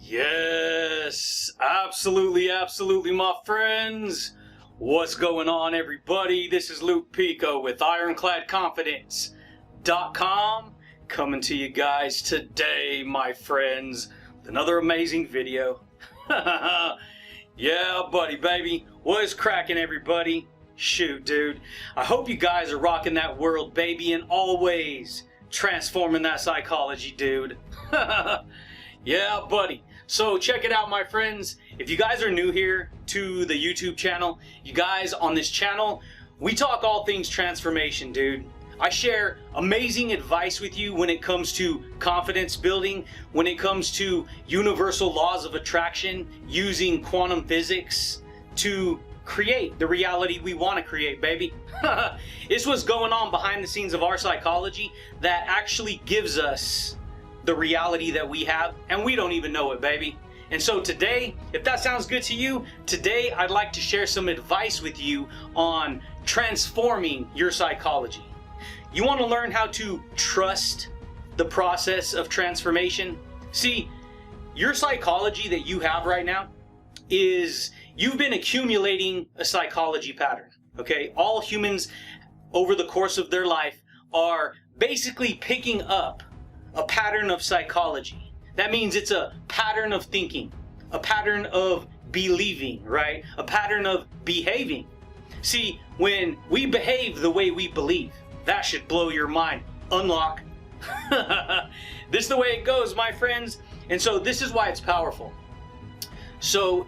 Yes, absolutely, my friends. What's going on, everybody? This is Luke Pico with IroncladConfidence.com coming to you guys today, my friends, with another amazing video. Yeah, buddy, baby. What's cracking, everybody? Shoot, dude. I hope you guys are rocking that world, baby, and always transforming that psychology, dude. Yeah, buddy. So check it out, my friends. If you guys are new here to the YouTube channel, you guys on this channel, we talk all things transformation, dude. I share amazing advice with you when it comes to confidence building, when it comes to universal laws of attraction, using quantum physics to create the reality we want to create, baby. It's what's going on behind the scenes of our psychology that actually gives us the reality that we have, and we don't even know it, baby. And so today, if that sounds good to you, today I'd like to share some advice with you on transforming your psychology. You want to learn how to trust the process of transformation? See, your psychology that you have right now is you've been accumulating a psychology pattern, okay? All humans over the course of their life are basically picking up a pattern of psychology. That means it's a pattern of thinking, a pattern of believing, right? A pattern of behaving. See, when we behave the way we believe, that should blow your mind. Unlock. This is the way it goes, my friends. And so this is why it's powerful. So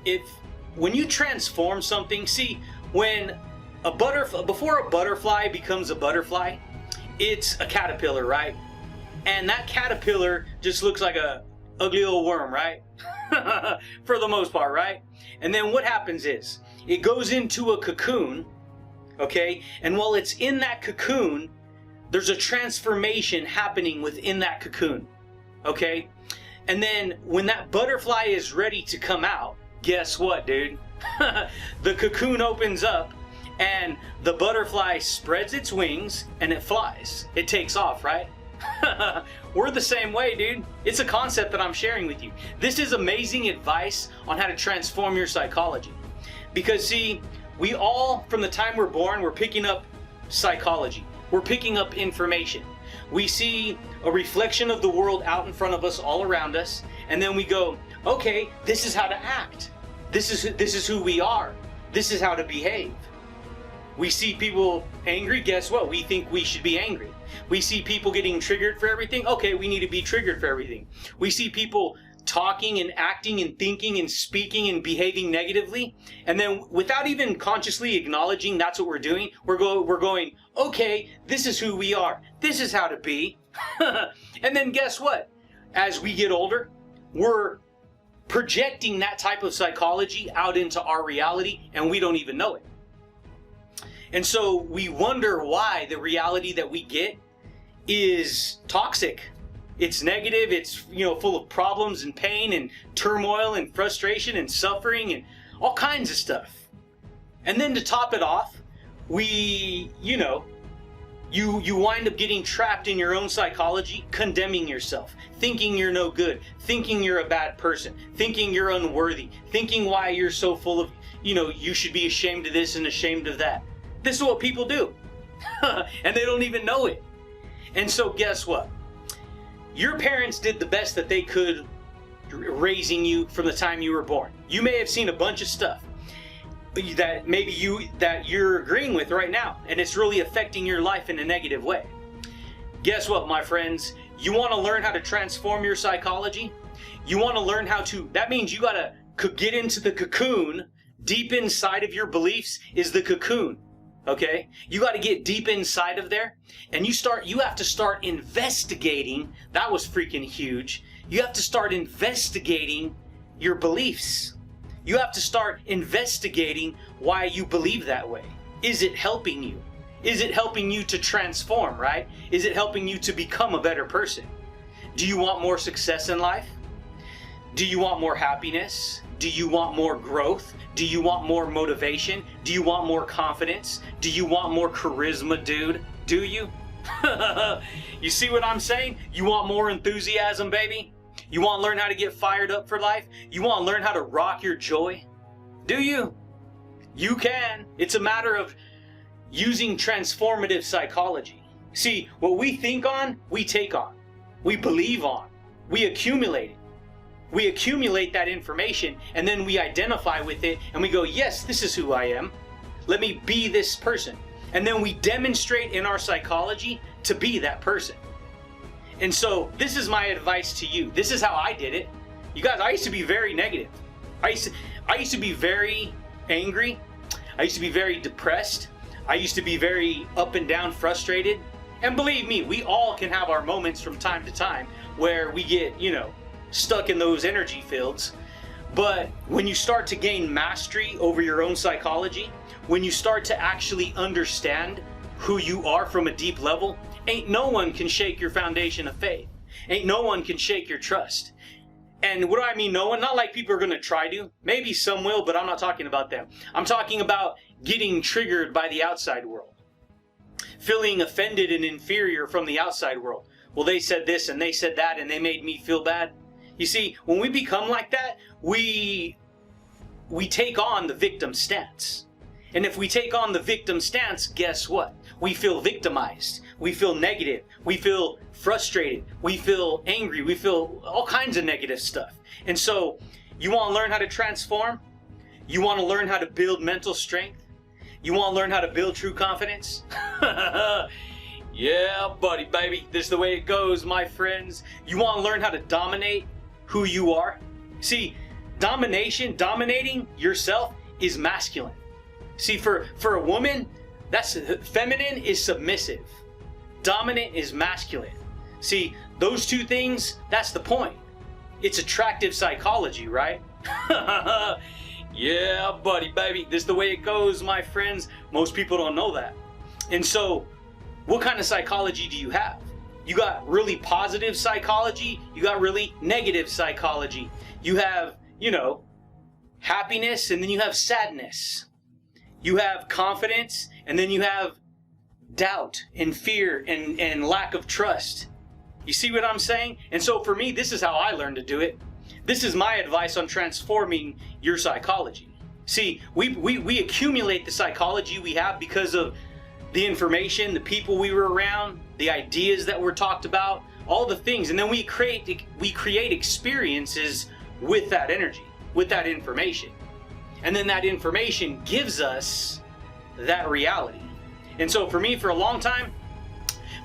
when you transform something, see, when before a butterfly becomes a butterfly, it's a caterpillar, right? And that caterpillar just looks like a ugly little worm, right? For the most part, right? And then what happens is, it goes into a cocoon, okay? And while it's in that cocoon, there's a transformation happening within that cocoon, okay? And then when that butterfly is ready to come out, guess what, dude? The cocoon opens up and the butterfly spreads its wings and it flies. It takes off, right? We're the same way, dude. It's a concept that I'm sharing with you. This is amazing advice on how to transform your psychology. Because see, we all, from the time we're born, we're picking up psychology. We're picking up information. We see a reflection of the world out in front of us, all around us, and then we go, okay, this is how to act. This is who we are. This is how to behave. We see people angry, guess what? We think we should be angry. We see people getting triggered for everything. Okay, we need to be triggered for everything. We see people talking and acting and thinking and speaking and behaving negatively. And then without even consciously acknowledging that's what we're doing, we're going, okay, this is who we are. This is how to be. And then guess what? As we get older, we're projecting that type of psychology out into our reality and we don't even know it. And so we wonder why the reality that we get is toxic. It's negative, it's full of problems and pain and turmoil and frustration and suffering and all kinds of stuff. And then to top it off, you wind up getting trapped in your own psychology, condemning yourself, thinking you're no good, thinking you're a bad person, thinking you're unworthy, thinking why you're so full of, you should be ashamed of this and ashamed of that. This is what people do. And they don't even know it. And so guess what? Your parents did the best that they could raising you from the time you were born. You may have seen a bunch of stuff that you're agreeing with right now, and it's really affecting your life in a negative way. Guess what, my friends? You want to learn how to transform your psychology? You want to learn that means you got to get into the cocoon. Deep inside of your beliefs is the cocoon. Okay? You got to get deep inside of there, and you have to start investigating. That was freaking huge. You have to start investigating your beliefs. You have to start investigating why you believe that way. Is it helping you? Is it helping you to transform, right? Is it helping you to become a better person? Do you want more success in life? Do you want more happiness? Do you want more growth? Do you want more motivation? Do you want more confidence? Do you want more charisma, dude? Do you? You see what I'm saying? You want more enthusiasm, baby? You want to learn how to get fired up for life? You want to learn how to rock your joy? Do you? You can. It's a matter of using transformative psychology. See, what we think on, we take on. We believe on. We accumulate it. We accumulate that information and then we identify with it and we go, yes, this is who I am. Let me be this person. And then we demonstrate in our psychology to be that person. And so this is my advice to you. This is how I did it. You guys, I used to be very negative. I used to be very angry. I used to be very depressed. I used to be very up and down, frustrated. And believe me, we all can have our moments from time to time where we get, stuck in those energy fields. But when you start to gain mastery over your own psychology, when you start to actually understand who you are from a deep level, ain't no one can shake your foundation of faith. Ain't no one can shake your trust. And what do I mean no one? Not like people are going to try to. Maybe some will, but I'm not talking about them. I'm talking about getting triggered by the outside world. Feeling offended and inferior from the outside world. Well, they said this and they said that and they made me feel bad. You see, when we become like that, we take on the victim stance. And if we take on the victim stance, guess what? We feel victimized. We feel negative. We feel frustrated. We feel angry. We feel all kinds of negative stuff. And so, you want to learn how to transform? You want to learn how to build mental strength? You want to learn how to build true confidence? Yeah, buddy, baby. This is the way it goes, my friends. You want to learn how to dominate who you are? See, dominating yourself is masculine. See, for a woman, that's feminine is submissive. Dominant is masculine. See, those two things, that's the point. It's attractive psychology, right? Yeah, buddy, baby. This is the way it goes, my friends. Most people don't know that. And so, what kind of psychology do you have? You got really positive psychology. You got really negative psychology. You have, happiness and then you have sadness. You have confidence and then you have doubt and fear and lack of trust. You see what I'm saying? And so for me, this is how I learned to do it. This is my advice on transforming your psychology. See, we accumulate the psychology we have because of the information, the people we were around, the ideas that were talked about, all the things. And then we create experiences with that energy, with that information. And then that information gives us that reality. And so for me, for a long time,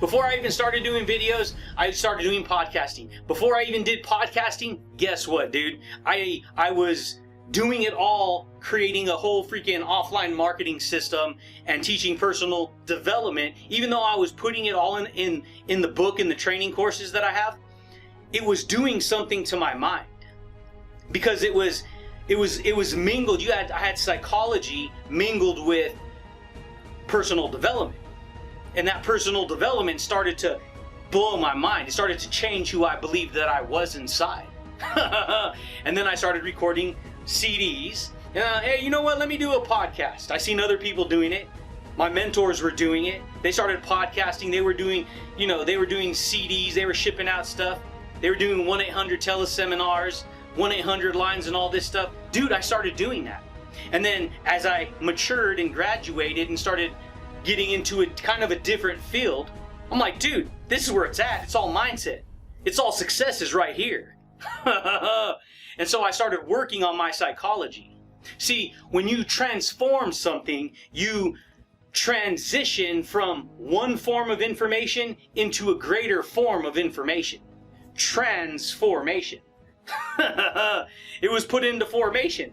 before I even started doing videos, I started doing podcasting. Before I even did podcasting, guess what, dude? I was doing it all, creating a whole freaking offline marketing system and teaching personal development. Even though I was putting it all in the book and the training courses that I have, it was doing something to my mind. Because it was mingled. I had psychology mingled with personal development. And that personal development started to blow my mind. It started to change who I believed that I was inside. And then I started recording CDs. Hey, you know what? Let me do a podcast. I seen other people doing it. My mentors were doing it. They started podcasting. They were doing CDs. They were shipping out stuff. They were doing 1-800 teleseminars, 1-800 lines and all this stuff. Dude, I started doing that. And then as I matured and graduated and started getting into a kind of a different field, I'm like, dude, this is where it's at. It's all mindset. It's all success is right here. And so I started working on my psychology. See, when you transform something, you transition from one form of information into a greater form of information. Transformation. It was put into formation.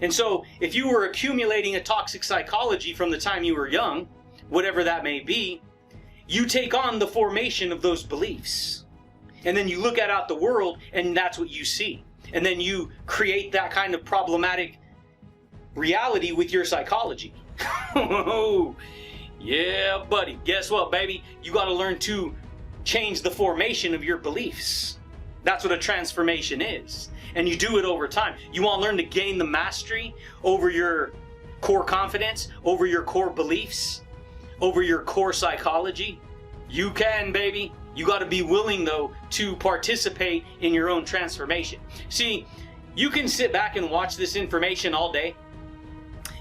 And so if you were accumulating a toxic psychology from the time you were young, whatever that may be, you take on the formation of those beliefs. And then you look out the world and that's what you see. And then you create that kind of problematic reality with your psychology. Yeah, buddy. Guess what, baby? You got to learn to change the formation of your beliefs. That's what a transformation is. And you do it over time. You want to learn to gain the mastery over your core confidence, over your core beliefs, over your core psychology? You can, baby. You got to be willing, though, to participate in your own transformation. See, you can sit back and watch this information all day.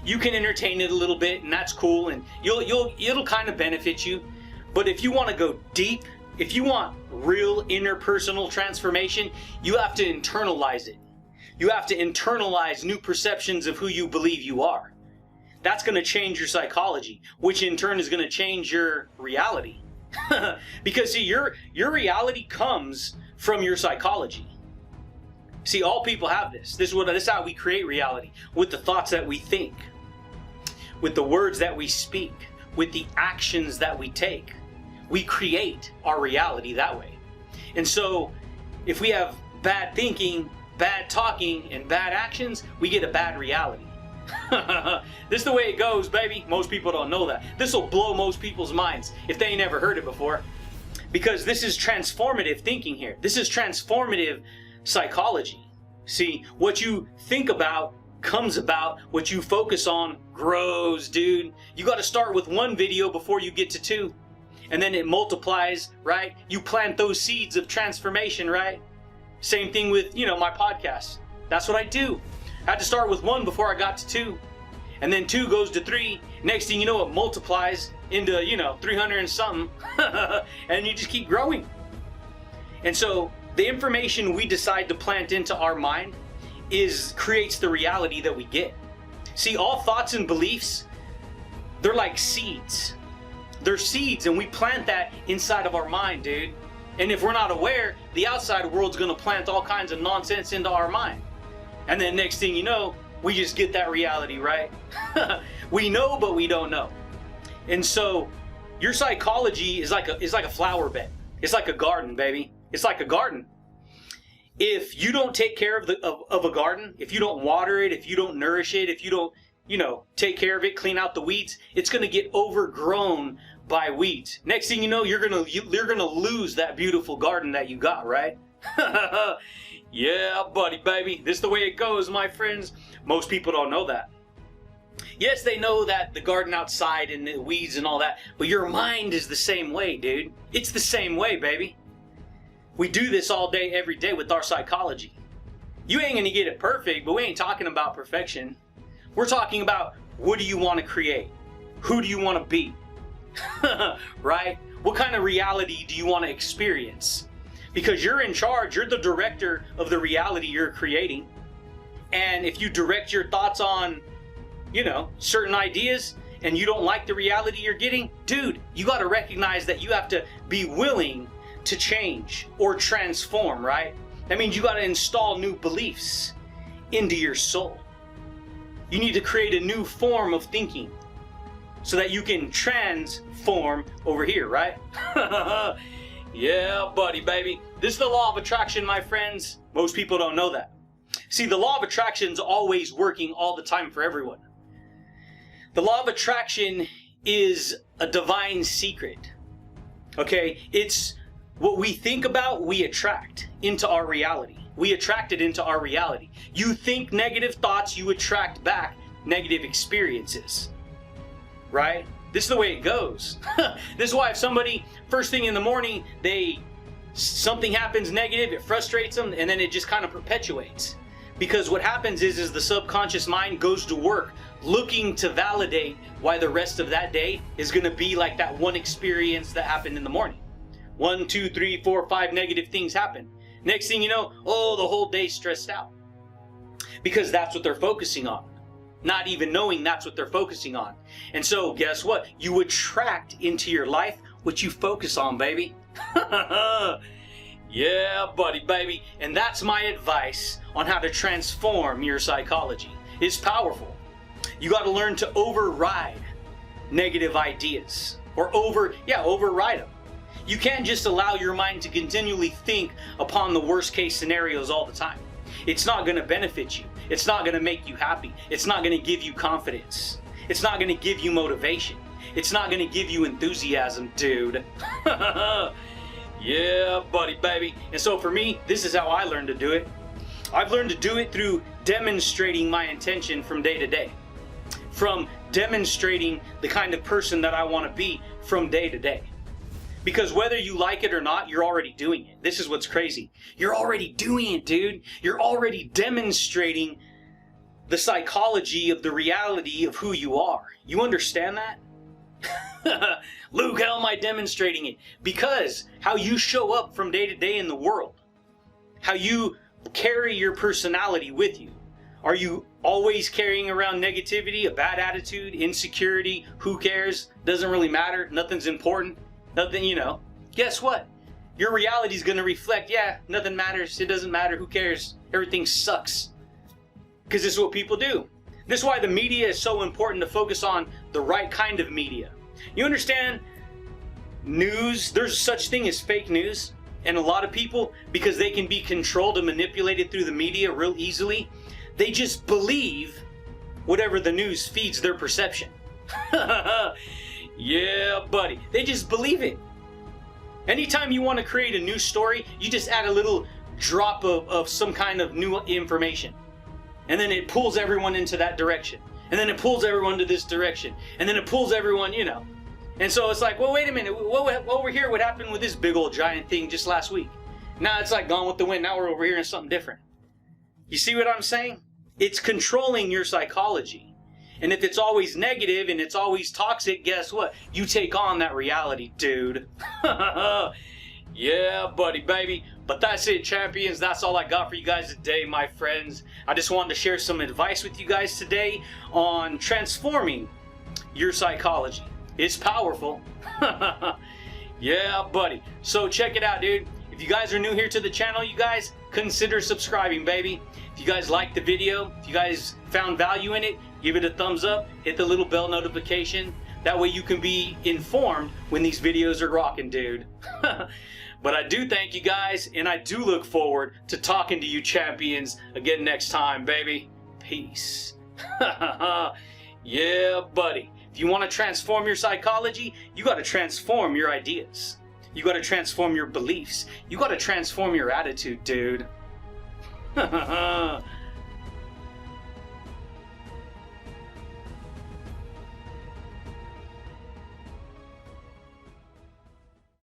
You can entertain it a little bit, and that's cool, and it'll kind of benefit you. But if you want to go deep, if you want real interpersonal transformation, you have to internalize it. You have to internalize new perceptions of who you believe you are. That's going to change your psychology, which in turn is going to change your reality. Because see, your reality comes from your psychology. See, all people have this. This is how we create reality. With the thoughts that we think, with the words that we speak, with the actions that we take. We create our reality that way. And so, if we have bad thinking, bad talking, and bad actions, we get a bad reality. This is the way it goes, baby. Most people don't know that. This will blow most people's minds if they ain't never heard it before. Because this is transformative thinking here. This is transformative psychology. See, what you think about comes about. What you focus on grows, dude. You got to start with one video before you get to 2. And then it multiplies, right? You plant those seeds of transformation, right? Same thing with, my podcast. That's what I do. I had to start with 1 before I got to 2. And then 2 goes to 3. Next thing you know, it multiplies into, 300 and something. And you just keep growing. And so the information we decide to plant into our mind creates the reality that we get. See, all thoughts and beliefs, they're like seeds. They're seeds, and we plant that inside of our mind, dude. And if we're not aware, the outside world's going to plant all kinds of nonsense into our mind. And then next thing you know, we just get that reality, right? We know, but we don't know. And so your psychology is like a flower bed. It's like a garden, baby. It's like a garden. If you don't take care of a garden, if you don't water it, if you don't nourish it, if you don't, take care of it, clean out the weeds, it's going to get overgrown by weeds. Next thing you know, you're going to lose that beautiful garden that you got, right? Yeah, buddy, baby. This is the way it goes, my friends. Most people don't know that. Yes, they know that the garden outside and the weeds and all that, but your mind is the same way, dude. It's the same way, baby. We do this all day, every day with our psychology. You ain't going to get it perfect, but we ain't talking about perfection. We're talking about, what do you want to create? Who do you want to be? Right? What kind of reality do you want to experience? Because you're in charge. You're the director of the reality you're creating. And if you direct your thoughts on, certain ideas, and you don't like the reality you're getting, dude, you got to recognize that you have to be willing to change or transform, right? That means you got to install new beliefs into your soul. You need to create a new form of thinking so that you can transform over here, right? Yeah, buddy, baby. This is the law of attraction, my friends. Most people don't know that. See, the law of attraction is always working all the time for everyone. The law of attraction is a divine secret. Okay? It's what we think about, we attract into our reality. We attract it into our reality. You think negative thoughts, you attract back negative experiences. Right? This is the way it goes. This is why if somebody, first thing in the morning, something happens negative, it frustrates them, and then it just kind of perpetuates. Because what happens is the subconscious mind goes to work looking to validate why the rest of that day is going to be like that one experience that happened in the morning. 1, 2, 3, 4, 5 negative things happen. Next thing you know, the whole day's stressed out. Because that's what they're focusing on. Not even knowing that's what they're focusing on. And so, guess what? You attract into your life what you focus on, baby. Yeah, buddy, baby. And that's my advice on how to transform your psychology. It's powerful. You got to learn to override negative ideas. Or override them. You can't just allow your mind to continually think upon the worst case scenarios all the time. It's not going to benefit you. It's not going to make you happy. It's not going to give you confidence. It's not going to give you motivation. It's not going to give you enthusiasm, dude. Yeah, buddy, baby. And so for me, this is how I learned to do it. I've learned to do it through demonstrating my intention from day to day. From demonstrating the kind of person that I want to be from day to day. Because whether you like it or not, you're already doing it. This is what's crazy. You're already doing it, dude. You're already demonstrating the psychology of the reality of who you are. You understand that? Luke, how am I demonstrating it? Because how you show up from day to day in the world, how you carry your personality with you. Are you always carrying around negativity, a bad attitude, insecurity? Who cares? Doesn't really matter. Nothing's important. Nothing, Guess what? Your reality is going to reflect, yeah, nothing matters. It doesn't matter. Who cares? Everything sucks. Because this is what people do. This is why the media is so important to focus on the right kind of media. You understand? News, there's such thing as fake news. And a lot of people, because they can be controlled and manipulated through the media real easily, they just believe whatever the news feeds their perception. Yeah, buddy. They just believe it. Anytime you want to create a new story, you just add a little drop of some kind of new information. And then it pulls everyone into that direction. And then it pulls everyone to this direction. And then it pulls everyone, And so it's like, well, wait a minute. What over here, what happened with this big old giant thing just last week? Now it's like gone with the wind. Now we're over here in something different. You see what I'm saying? It's controlling your psychology. And if it's always negative and it's always toxic, guess what? You take on that reality, dude. Yeah, buddy, baby. But that's it, champions. That's all I got for you guys today, my friends. I just wanted to share some advice with you guys today on transforming your psychology. It's powerful. Yeah, buddy. So check it out, dude. If you guys are new here to the channel, you guys, consider subscribing, baby. If you guys liked the video, if you guys found value in it, give it a thumbs up, hit the little bell notification. That way you can be informed when these videos are rocking, dude. But I do thank you guys, and I do look forward to talking to you champions again next time, baby. Peace. Yeah, buddy. If you want to transform your psychology, you got to transform your ideas. You got to transform your beliefs. You got to transform your attitude, dude.